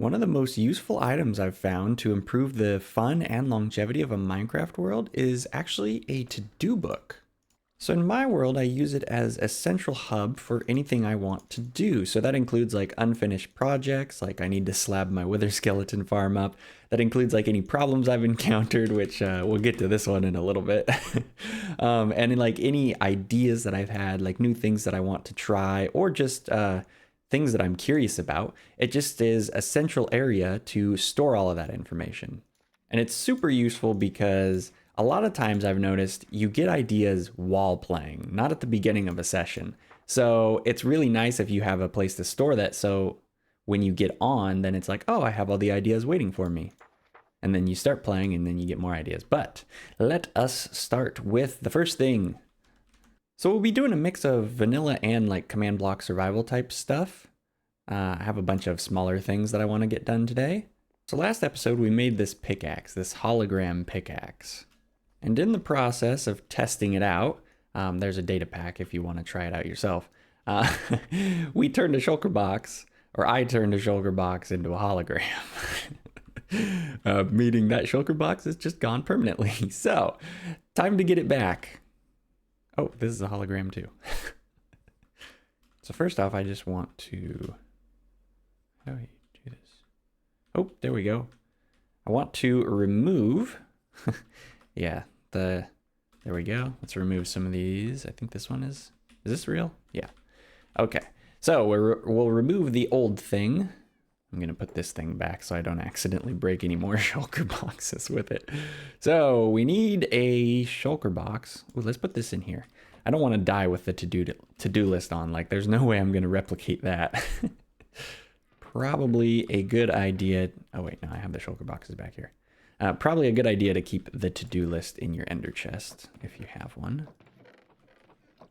One of the most useful items I've found to improve the fun and longevity of a Minecraft world is actually a to-do book. So in my world, I use it as a central hub for anything I want to do. So that includes like unfinished projects, like I need to slab my wither skeleton farm up. That includes like any problems I've encountered, which we'll get to this one in a little bit. And in like any ideas that I've had, like new things that I want to try, or just things that I'm curious about. It just is a central area to store all of that information. And it's super useful because a lot of times I've noticed you get ideas while playing, not at the beginning of a session. So it's really nice if you have a place to store that. So when you get on, then it's like, oh, I have all the ideas waiting for me. And then you start playing and then you get more ideas. But let us start with the first thing. So we'll be doing a mix of vanilla and like command block survival type stuff. I have a bunch of smaller things that I want to get done today. So last episode we made this pickaxe, this hologram pickaxe. And in the process of testing it out, there's a data pack if you want to try it out yourself. We turned a Shulker Box, or I turned a Shulker Box into a hologram. Meaning that Shulker Box is just gone permanently. So, time to get it back. Oh, this is a hologram too. So first off, I just want to... How do I do this? Oh, there we go. I want to remove... Yeah, there we go. Let's remove some of these. I think this one is this real? Yeah. Okay. So we'll remove the old thing. I'm going to put this thing back so I don't accidentally break any more shulker boxes with it. So we need a shulker box. Ooh, let's put this in here. I don't want to die with the to-do list on. Like, there's no way I'm going to replicate that. Probably a good idea. Oh, wait, no, I have the shulker boxes back here. Probably a good idea to keep the to-do list in your ender chest, if you have one.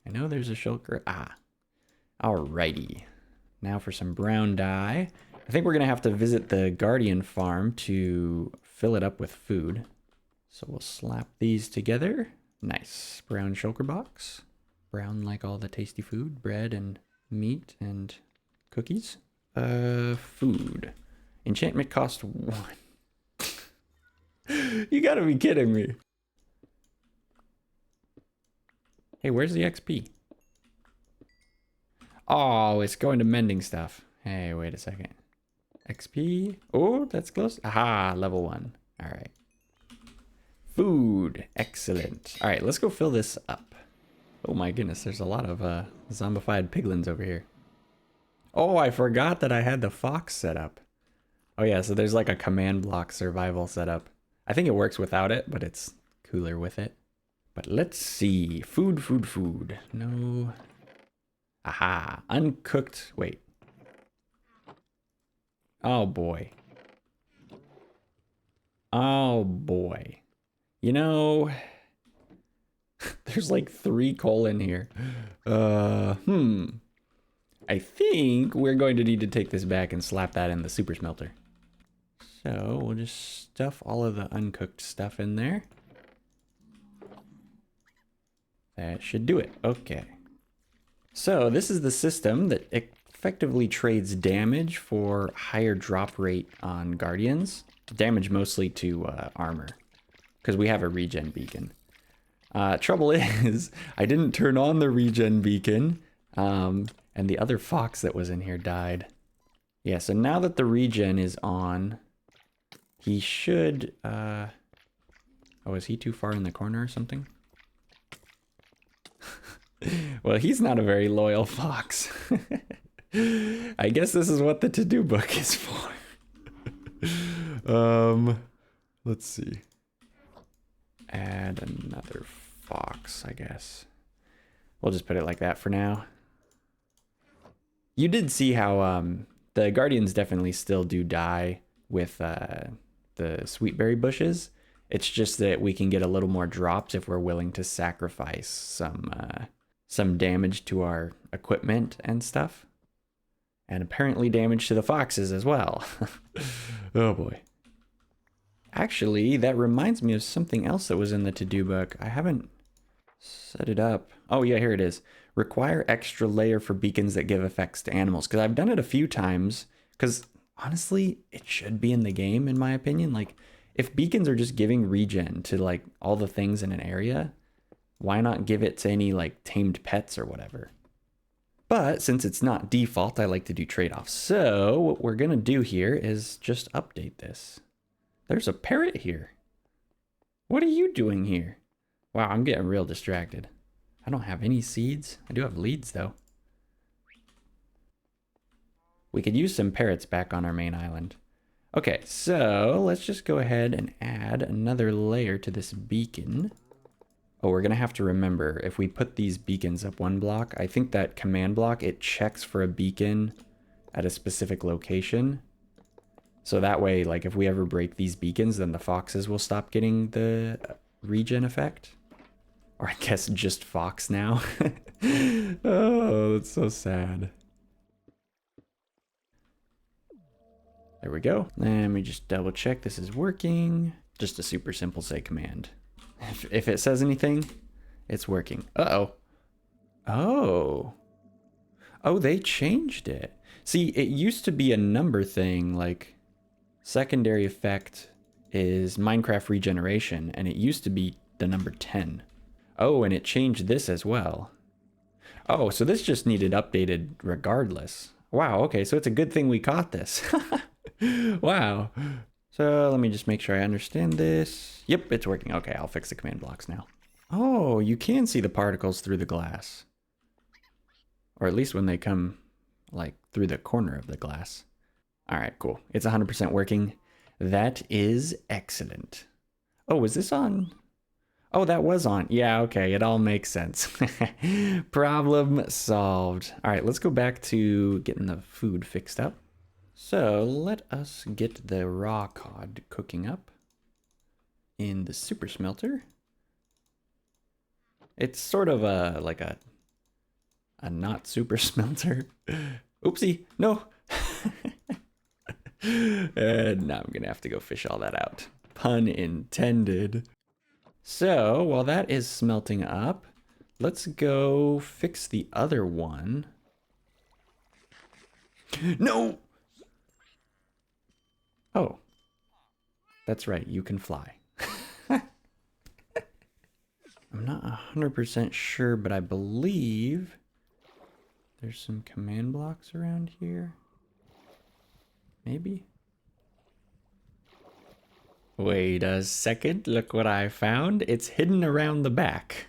I know there's a shulker. Alrighty. Now for some brown dye. I think we're going to have to visit the Guardian farm to fill it up with food. So we'll slap these together. Nice. Brown shulker box. Brown like all the tasty food, bread and meat and cookies. Food. Enchantment cost 1. You gotta be kidding me. Hey, where's the XP? Oh, it's going to mending stuff. Hey, wait a second. XP. Oh, that's close. Aha, level 1. All right. Food. Excellent. All right, let's go fill this up. Oh my goodness, there's a lot of zombified piglins over here. Oh, I forgot that I had the fox set up. Oh yeah, so there's like a command block survival setup. I think it works without it, but it's cooler with it. But let's see. Food. No. Aha. Uncooked. Wait. Oh boy. Oh boy. You know, there's like 3 coal in here. I think we're going to need to take this back and slap that in the super smelter. So we'll just stuff all of the uncooked stuff in there. That should do it. Okay. So this is the system that effectively trades damage for higher drop rate on Guardians. Damage mostly to armor, because we have a regen beacon. Trouble is, I didn't turn on the regen beacon, and the other fox that was in here died. Yeah, so now that the regen is on, he should... Oh, is he too far in the corner or something? Well, he's not a very loyal fox. I guess this is what the to-do book is for. Let's see. Add another fox, I guess. We'll just put it like that for now. You did see how the Guardians definitely still do die with the sweetberry bushes. It's just that we can get a little more drops if we're willing to sacrifice some damage to our equipment and stuff. And apparently damage to the foxes as well. Oh boy. Actually, that reminds me of something else that was in the to-do book. I haven't set it up. Oh yeah, here it is. Require extra layer for beacons that give effects to animals. Because I've done it a few times. Because Honestly, it should be in the game, in my opinion. Like, if beacons are just giving regen to like all the things in an area, why not give it to any like tamed pets or whatever? But since it's not default, I like to do trade-offs. So what we're gonna do here is just update this. There's a parrot here. What are you doing here? Wow, I'm getting real distracted. I don't have any seeds. I do have leads though. We could use some parrots back on our main island. Okay, so let's just go ahead and add another layer to this beacon. Oh, we're gonna have to remember, if we put these beacons up one block, I think that command block, it checks for a beacon at a specific location. So that way, like if we ever break these beacons, then the foxes will stop getting the regen effect. Or I guess just fox now. Oh, that's so sad. There we go. Let me just double check this is working. Just a super simple say command. If it says anything, it's working. Uh-oh. Oh. Oh, they changed it. See, it used to be a number thing, like secondary effect is Minecraft regeneration, and it used to be the number 10. Oh, and it changed this as well. Oh, so this just needed updated regardless. Wow, okay, so it's a good thing we caught this. Wow. So let me just make sure I understand this. Yep, it's working. Okay, I'll fix the command blocks now. Oh, you can see the particles through the glass. Or at least when they come like through the corner of the glass. All right, cool. It's 100% working. That is excellent. Oh, was this on? Oh, that was on. Yeah, okay, it all makes sense. Problem solved. All right, let's go back to getting the food fixed up. So let us get the raw cod cooking up in the super smelter. It's sort of like a not super smelter. Oopsie, no. And now I'm gonna have to go fish all that out. Pun intended. So while that is smelting up, let's go fix the other one. No! Oh, that's right, you can fly. I'm not 100% sure, but I believe there's some command blocks around here. Maybe? Wait a second, look what I found. It's hidden around the back.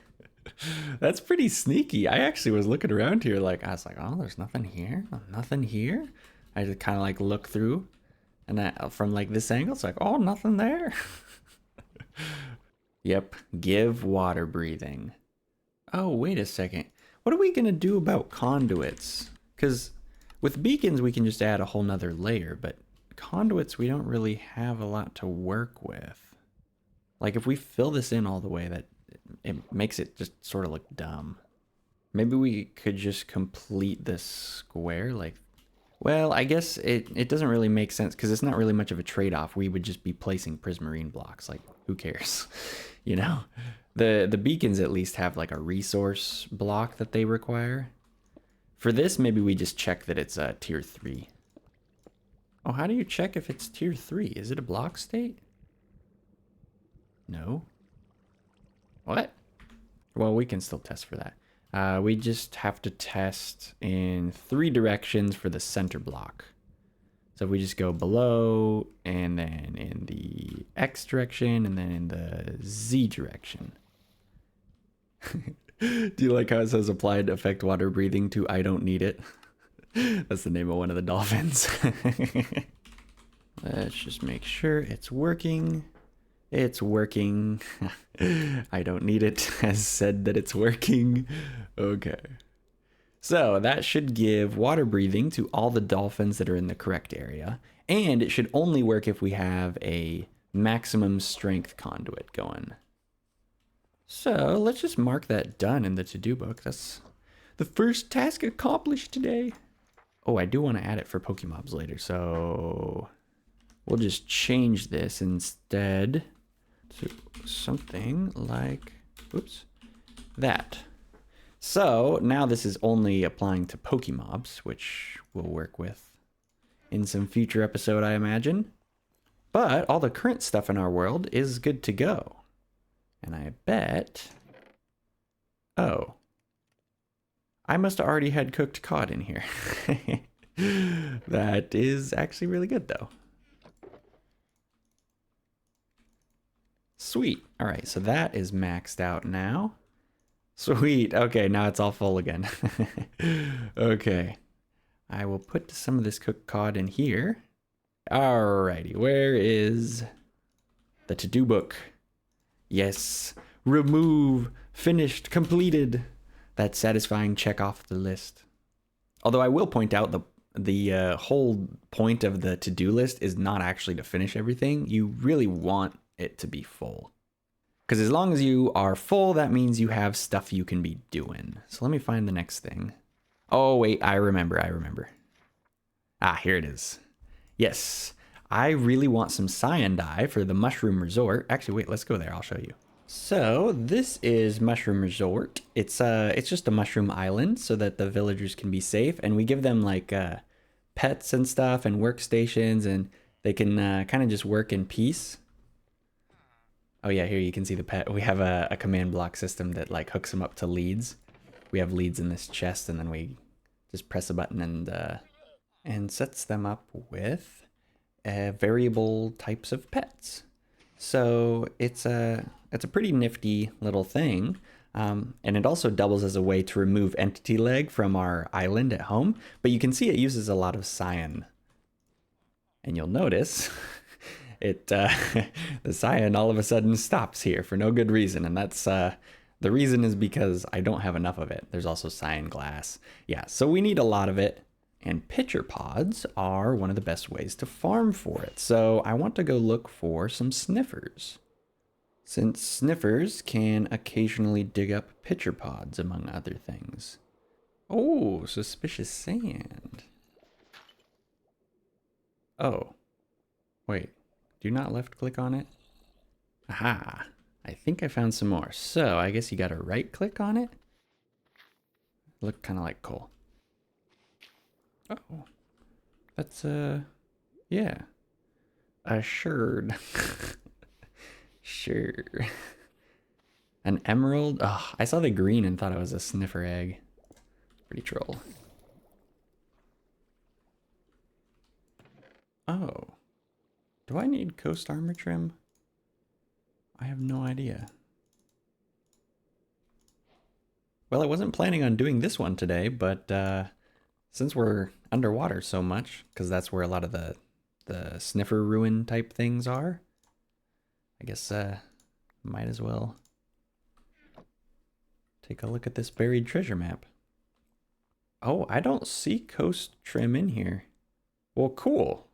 That's pretty sneaky. I actually was looking around here like, I was like, oh, there's nothing here, nothing here. I just kind of like look through. And from like this angle, it's like, oh, nothing there. Yep, give water breathing. Oh, wait a second. What are we gonna do about conduits? Because with beacons, we can just add a whole nother layer, but conduits, we don't really have a lot to work with. Like if we fill this in all the way, that it makes it just sort of look dumb. Maybe we could just complete this square like, well, I guess it doesn't really make sense because it's not really much of a trade-off. We would just be placing prismarine blocks. Like, who cares? You know? The beacons at least have like a resource block that they require. For this, maybe we just check that it's tier 3. Oh, how do you check if it's tier 3? Is it a block state? No. What? Well, we can still test for that. We just have to test in 3 directions for the center block. So if we just go below, and then in the X direction, and then in the Z direction. Do you like how it says applied effect water breathing to I don't need it? That's the name of one of the dolphins. Let's just make sure it's working. It's working. I don't need it. Has said that it's working. Okay. So that should give water breathing to all the dolphins that are in the correct area. And it should only work if we have a maximum strength conduit going. So let's just mark that done in the to-do book. That's the first task accomplished today. Oh, I do want to add it for Pokemobs later. So we'll just change this instead to something like, oops, that. So now this is only applying to Pokemobs, which we'll work with in some future episode, I imagine. But all the current stuff in our world is good to go. And I bet... Oh. I must have already had cooked cod in here. That is actually really good, though. Sweet. All right, so that is maxed out now. Sweet. Okay, now it's all full again. Okay. I will put some of this cooked cod in here. Alrighty, where is the to-do book? Yes. Remove. Finished. Completed. That satisfying check off the list. Although I will point out the whole point of the to-do list is not actually to finish everything. You really want it to be full. Because as long as you are full, that means you have stuff you can be doing. So let me find the next thing. Oh, wait, I remember. Ah, here it is. Yes, I really want some cyan dye for the Mushroom Resort. Actually, wait, let's go there. I'll show you. So this is Mushroom Resort. It's just a mushroom island so that the villagers can be safe. And we give them like pets and stuff and workstations, and they can kind of just work in peace. Oh yeah, here you can see the pet. We have a command block system that like hooks them up to leads. We have leads in this chest, and then we just press a button and sets them up with variable types of pets. So it's a pretty nifty little thing. And it also doubles as a way to remove entity leg from our island at home. But you can see it uses a lot of cyan. And you'll notice the cyan all of a sudden stops here for no good reason. And that's the reason is because I don't have enough of it. There's also cyan glass. Yeah, so we need a lot of it. And pitcher pods are one of the best ways to farm for it. So I want to go look for some sniffers, since sniffers can occasionally dig up pitcher pods, among other things. Oh, suspicious sand. Oh, wait, do not left click on it? Aha, I think I found some more. So I guess you gotta right click on it. Look kind of like coal. Oh, that's, yeah. Assured. Sure. An emerald? Oh, I saw the green and thought it was a sniffer egg. Pretty troll. Oh. Do I need coast armor trim? I have no idea. Well, I wasn't planning on doing this one today, but, since we're underwater so much, because that's where a lot of the sniffer ruin type things are, I guess might as well take a look at this buried treasure map. Oh, I don't see coast trim in here. Well, cool.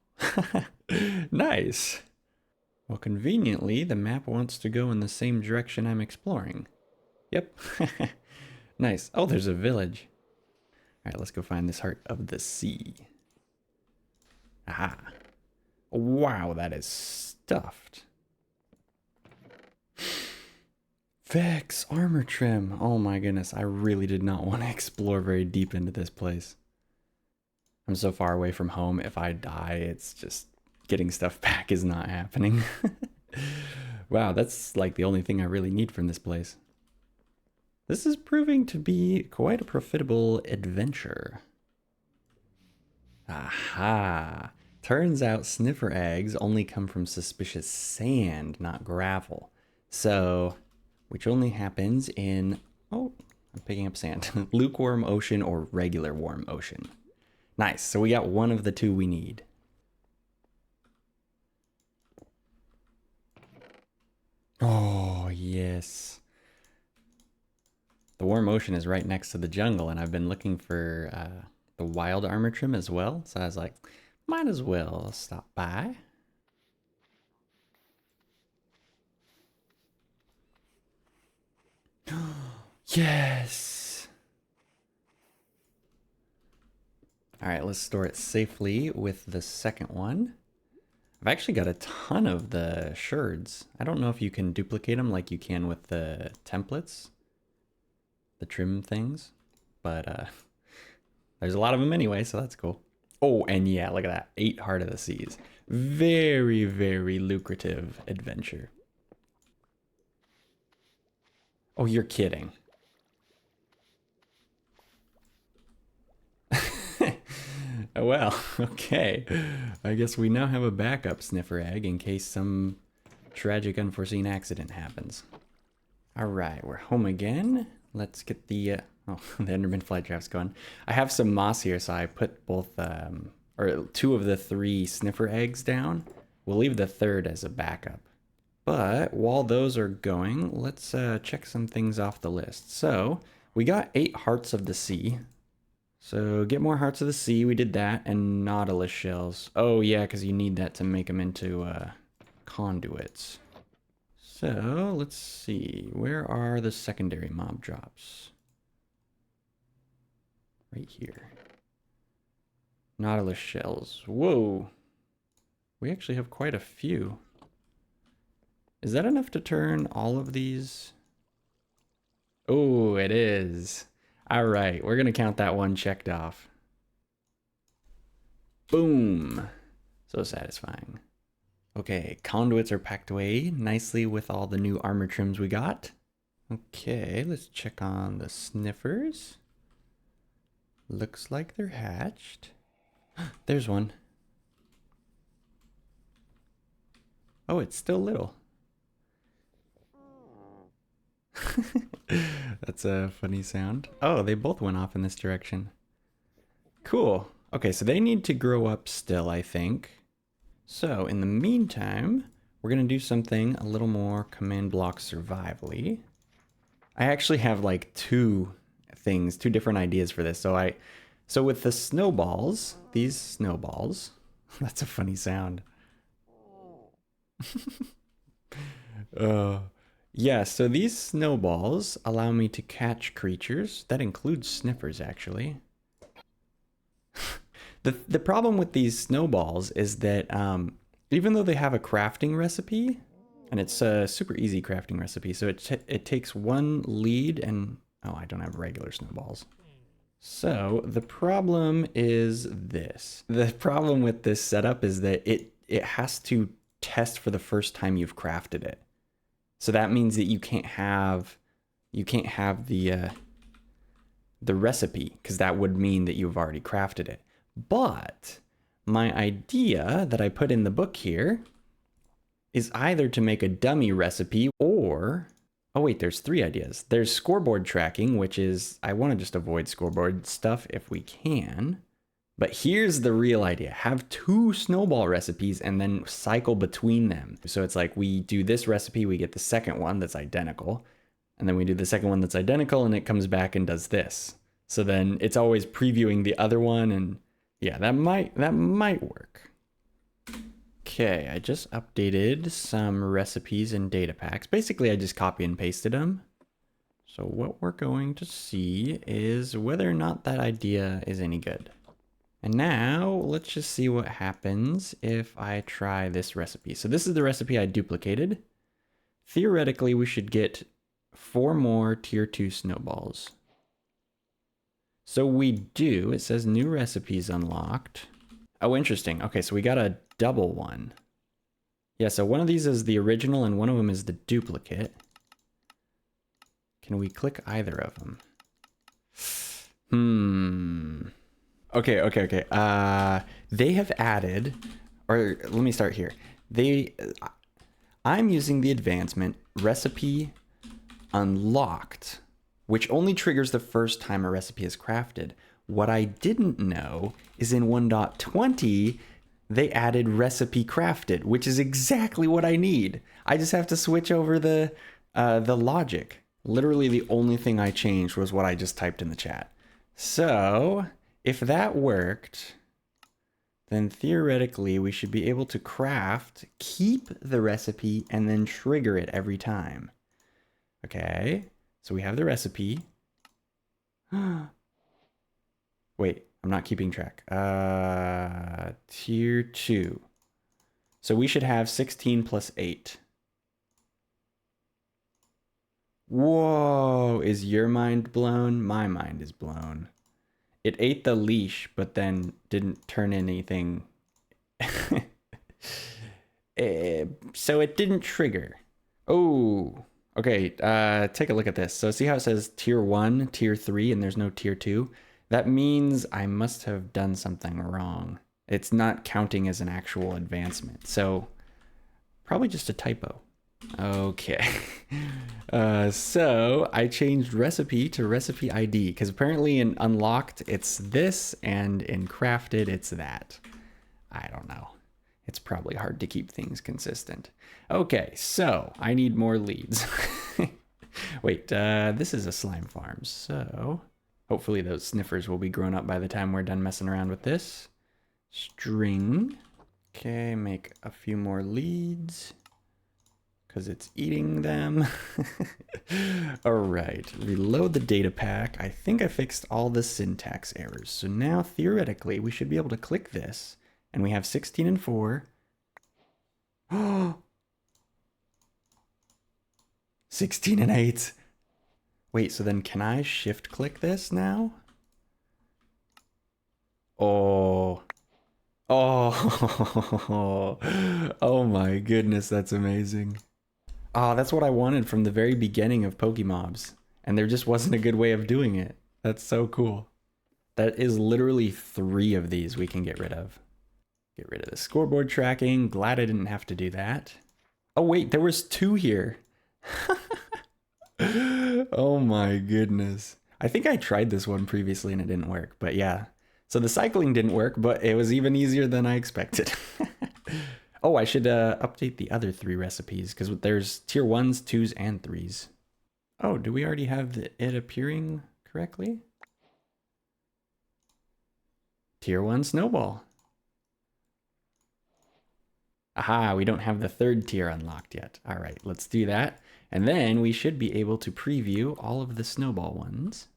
Nice. Well, conveniently, the map wants to go in the same direction I'm exploring. Yep. Nice. Oh, there's a village. All right, let's go find this heart of the sea. Aha. Wow, that is stuffed. Vex armor trim. Oh my goodness, I really did not want to explore very deep into this place. I'm so far away from home. If I die, it's just getting stuff back is not happening. Wow, that's like the only thing I really need from this place. This is proving to be quite a profitable adventure. Aha! Turns out sniffer eggs only come from suspicious sand, not gravel. So, which only happens in, oh, I'm picking up sand. Lukewarm ocean or regular warm ocean. Nice, so we got one of the two we need. Oh, yes. The warm ocean is right next to the jungle, and I've been looking for the wild armor trim as well. So I was like, might as well stop by. Yes. All right, let's store it safely with the second one. I've actually got a ton of the sherds. I don't know if you can duplicate them like you can with the templates, the trim things, but there's a lot of them anyway, so that's cool. Oh, and yeah, look at that. 8 Heart of the Seas. Very, very lucrative adventure. Oh, you're kidding. Well, okay. I guess we now have a backup sniffer egg in case some tragic unforeseen accident happens. Alright, we're home again. Let's get the, oh, the Enderman flytraps going. I have some moss here, so I put both, or 2 of the 3 sniffer eggs down. We'll leave the 3rd as a backup. But while those are going, let's check some things off the list. So, we got 8 Hearts of the Sea. So, get more Hearts of the Sea, we did that, and Nautilus shells. Oh yeah, because you need that to make them into conduits. So, let's see. Where are the secondary mob drops? Right here. Nautilus shells. Whoa. We actually have quite a few. Is that enough to turn all of these? Oh, it is. All right, we're going to count that one checked off. Boom. So satisfying. Okay, conduits are packed away nicely with all the new armor trims we got. Okay, let's check on the sniffers. Looks like they're hatched. There's one. Oh, it's still little. That's a funny sound. Oh, they both went off in this direction. Cool. Okay, so they need to grow up still, I think. So, in the meantime, we're going to do something a little more command block survivally. I actually have like 2 things, 2 different ideas for this. So with the snowballs, these snowballs, that's a funny sound. Yeah, so these snowballs allow me to catch creatures. That includes sniffers, actually. The problem with these snowballs is that even though they have a crafting recipe, and it's a super easy crafting recipe, so it takes 1 lead and... Oh, I don't have regular snowballs. So the problem is this. The problem with this setup is that it has to test for the first time you've crafted it. So that means that you can't have the recipe, because that would mean that you've already crafted it. But my idea that I put in the book here is either to make a dummy recipe or... Oh wait, there's 3 ideas. There's scoreboard tracking, which is... I want to just avoid scoreboard stuff if we can. But here's the real idea. Have 2 snowball recipes and then cycle between them. So it's like we do this recipe, we get the second one that's identical. And then we do the second one that's identical and it comes back and does this. So then it's always previewing the other one, and yeah, that might work. Okay, I just updated some recipes and data packs. Basically, I just copy and pasted them. So what we're going to see is whether or not that idea is any good. And now let's just see what happens if I try this recipe. So this is the recipe I duplicated. Theoretically, we should get 4 more tier 2 snowballs. So we do. It says new recipes unlocked. Oh, interesting. Okay, so we got a double one. Yeah, so one of these is the original and one of them is the duplicate. Can we click either of them? Okay. They have added, or let me start here. I'm using the advancement recipe unlocked, which only triggers the first time a recipe is crafted. What I didn't know is in 1.20, they added recipe crafted, which is exactly what I need. I just have to switch over the logic. Literally the only thing I changed was what I just typed in the chat. So if that worked, then theoretically we should be able to craft, keep the recipe, and then trigger it every time. Okay, so we have the recipe. Wait, I'm not keeping track. Tier 2. So we should have 16 plus 8. Whoa, is your mind blown? My mind is blown. It ate the leash, but then didn't turn anything. So it didn't trigger. Oh, okay. Take a look at this. So see how it says tier 1, tier 3, and there's no tier 2? That means I must have done something wrong. It's not counting as an actual advancement. So probably just a typo. Okay. So I changed recipe to recipe ID because apparently in unlocked it's this and in crafted it's that. I don't know. It's probably hard to keep things consistent. Okay, so I need more leads. Wait, this is a slime farm, so hopefully those sniffers will be grown up by the time we're done messing around with this. String. Okay, make a few more leads because it's eating them. All right, reload the data pack. I think I fixed all the syntax errors. So now theoretically we should be able to click this and we have 16 and 4. 16 and 8. Wait, so then can I shift click this now? Oh. Oh. Oh my goodness, that's amazing. Oh, that's what I wanted from the very beginning of Pokemobs. And there just wasn't a good way of doing it. That's so cool. That is literally 3 of these we can get rid of. Get rid of the scoreboard tracking. Glad I didn't have to do that. Oh wait, there was 2 here. Oh my goodness. I think I tried this one previously and it didn't work, but yeah. So the cycling didn't work, but it was even easier than I expected. Oh, I should update the other 3 recipes because there's tier 1s, 2s, and 3s. Oh, do we already have it appearing correctly? Tier 1 Snowball. Aha, we don't have the 3rd tier unlocked yet. All right, let's do that. And then we should be able to preview all of the Snowball ones.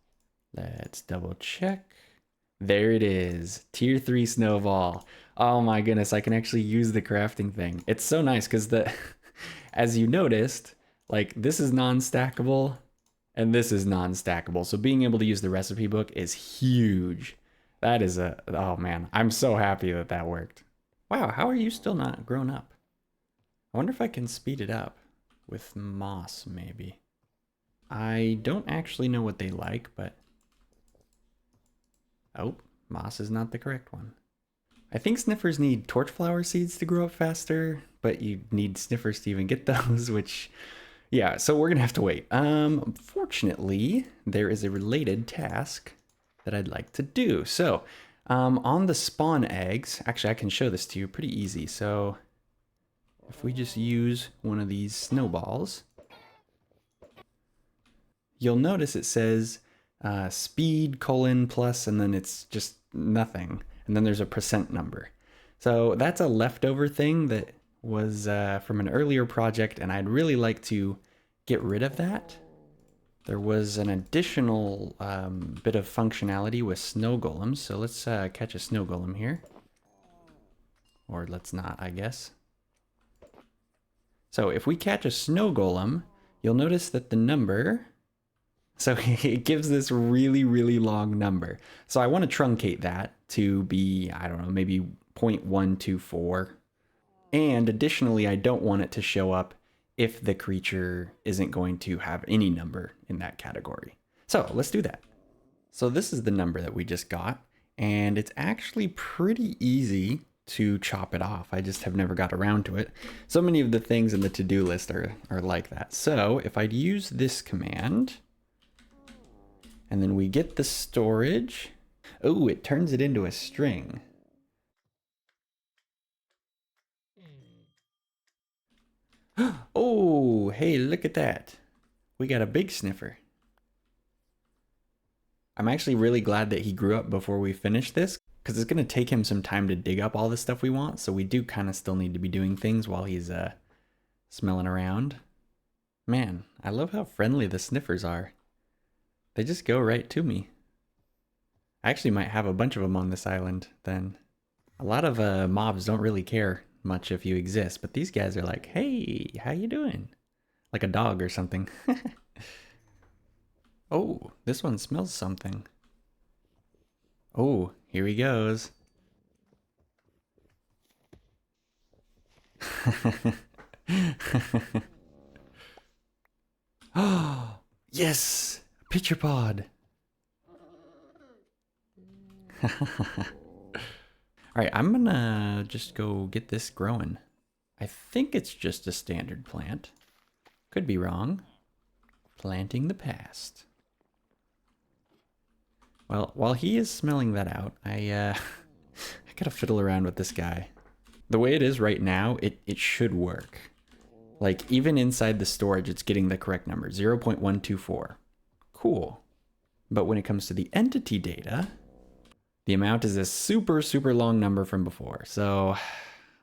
Let's double check. There it is, tier 3 Snowball. Oh my goodness, I can actually use the crafting thing. It's so nice because as you noticed, like this is non-stackable and this is non-stackable. So being able to use the recipe book is huge. That is oh man, I'm so happy that that worked. Wow, how are you still not grown up? I wonder if I can speed it up with moss, maybe. I don't actually know what they like, but... Oh, moss is not the correct one. I think sniffers need torchflower seeds to grow up faster, but you need sniffers to even get those, which... Yeah, so we're gonna have to wait. Fortunately, there is a related task that I'd like to do. So, on the spawn eggs, actually I can show this to you pretty easy. So if we just use one of these snowballs, you'll notice it says speed : plus, and then it's just nothing. And then there's a % number. So that's a leftover thing that was from an earlier project, and I'd really like to get rid of that. There was an additional bit of functionality with snow golems, so let's catch a snow golem here. Or let's not, I guess. So if we catch a snow golem, you'll notice that the number... So it gives this really, really long number. So I want to truncate that to be, I don't know, maybe 0.124. And additionally, I don't want it to show up if the creature isn't going to have any number in that category. So let's do that. So this is the number that we just got, and it's actually pretty easy to chop it off. I just have never got around to it. So many of the things in the to-do list are like that. So if I'd use this command, and then we get the storage, oh, it turns it into a string. Oh, hey, look at that. We got a big sniffer. I'm actually really glad that he grew up before we finish this, because it's going to take him some time to dig up all the stuff we want, so we do kind of still need to be doing things while he's smelling around. Man, I love how friendly the sniffers are. They just go right to me. I actually might have a bunch of them on this island then. A lot of mobs don't really care much if you exist, but these guys are like, hey, how you doing? Like a dog or something. Oh, this one smells something. Oh, here he goes. Oh, yes! Pitcher pod. Alright, I'm gonna just go get this growing. I think it's just a standard plant. Could be wrong. Planting the past. Well, while he is smelling that out, I gotta fiddle around with this guy. The way it is right now, it should work. Like, even inside the storage, it's getting the correct number, 0.124. Cool. But when it comes to the entity data, the amount is a super, super long number from before. So,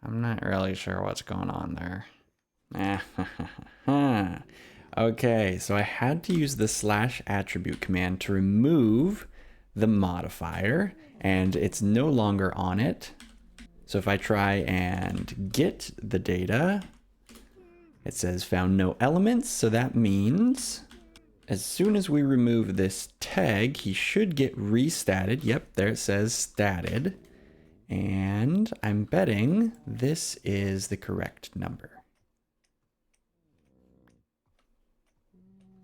I'm not really sure what's going on there. Okay, so I had to use the slash attribute command to remove the modifier, and it's no longer on it. So if I try and get the data, it says found no elements, so that means as soon as we remove this tag, he should get restatted. Yep, there it says statted. And I'm betting this is the correct number.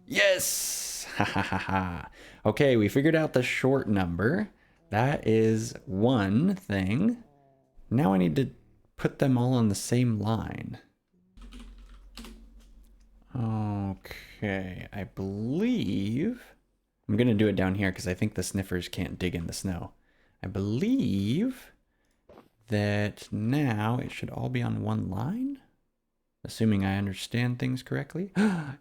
Yes! Ha ha ha ha. Okay, we figured out the short number. That is one thing. Now I need to put them all on the same line. Okay, I believe I'm gonna do it down here because I think the sniffers can't dig in the snow. I believe that now it should all be on one line, assuming I understand things correctly.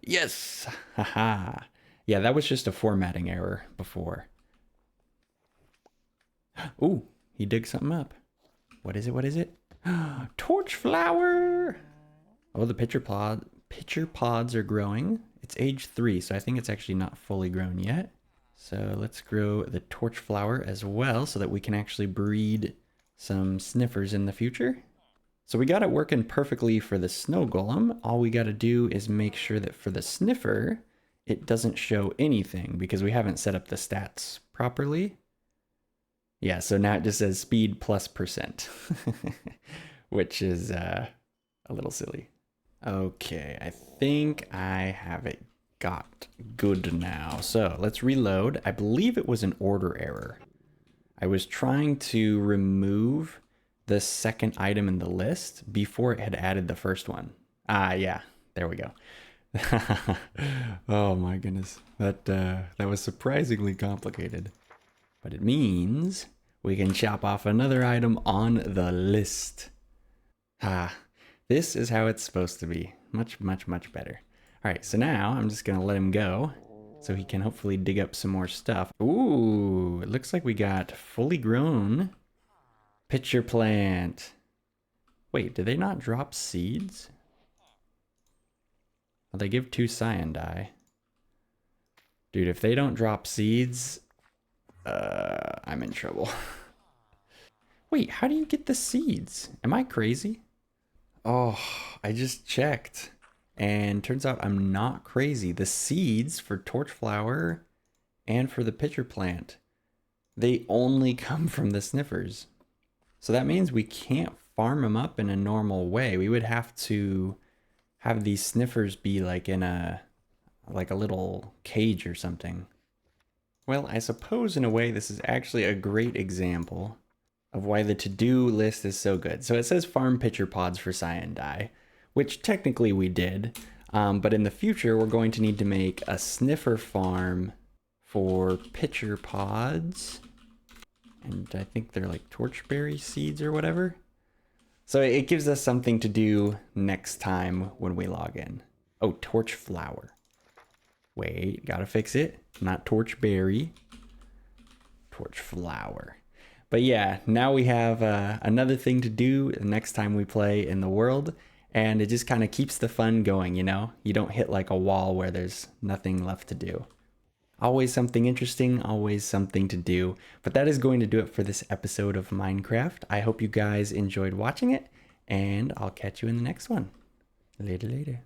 Yes! Haha. Yeah, that was just a formatting error before. Ooh, he digged something up. What is it? What is it? Torch flower! Oh, the pitcher pods are growing. It's age 3, so I think it's actually not fully grown yet. So let's grow the torch flower as well so that we can actually breed some sniffers in the future. So we got it working perfectly for the snow golem. All we got to do is make sure that for the sniffer, it doesn't show anything because we haven't set up the stats properly. Yeah, so now it just says speed plus %, which is a little silly. Okay, I think I have it got good now. So let's reload. I believe it was an order error. I was trying to remove the second item in the list before it had added the first one. Yeah, there we go. Oh my goodness, that was surprisingly complicated. But it means we can chop off another item on the list. This is how it's supposed to be. Much, much, much better. All right, so now I'm just gonna let him go so he can hopefully dig up some more stuff. Ooh, it looks like we got fully grown pitcher plant. Wait, did they not drop seeds? Well, they give 2 cyan dye. Dude, if they don't drop seeds, I'm in trouble. Wait, how do you get the seeds? Am I crazy? Oh, I just checked. And turns out I'm not crazy. The seeds for torch flower and for the pitcher plant, they only come from the sniffers. So that means we can't farm them up in a normal way. We would have to have these sniffers be like in a little cage or something. Well, I suppose in a way this is actually a great example of why the to-do list is so good. So it says farm pitcher pods for cyan dye, which technically we did, but in the future we're going to need to make a sniffer farm for pitcher pods, and I think they're like torchberry seeds or whatever. So it gives us something to do next time when we log in. Oh, torch flower. Wait, gotta fix it. Not torchberry, torch flower. But yeah, now we have another thing to do next time we play in the world, and it just kind of keeps the fun going, you know? You don't hit like a wall where there's nothing left to do. Always something interesting, always something to do. But that is going to do it for this episode of Minecraft. I hope you guys enjoyed watching it, and I'll catch you in the next one. Later, later.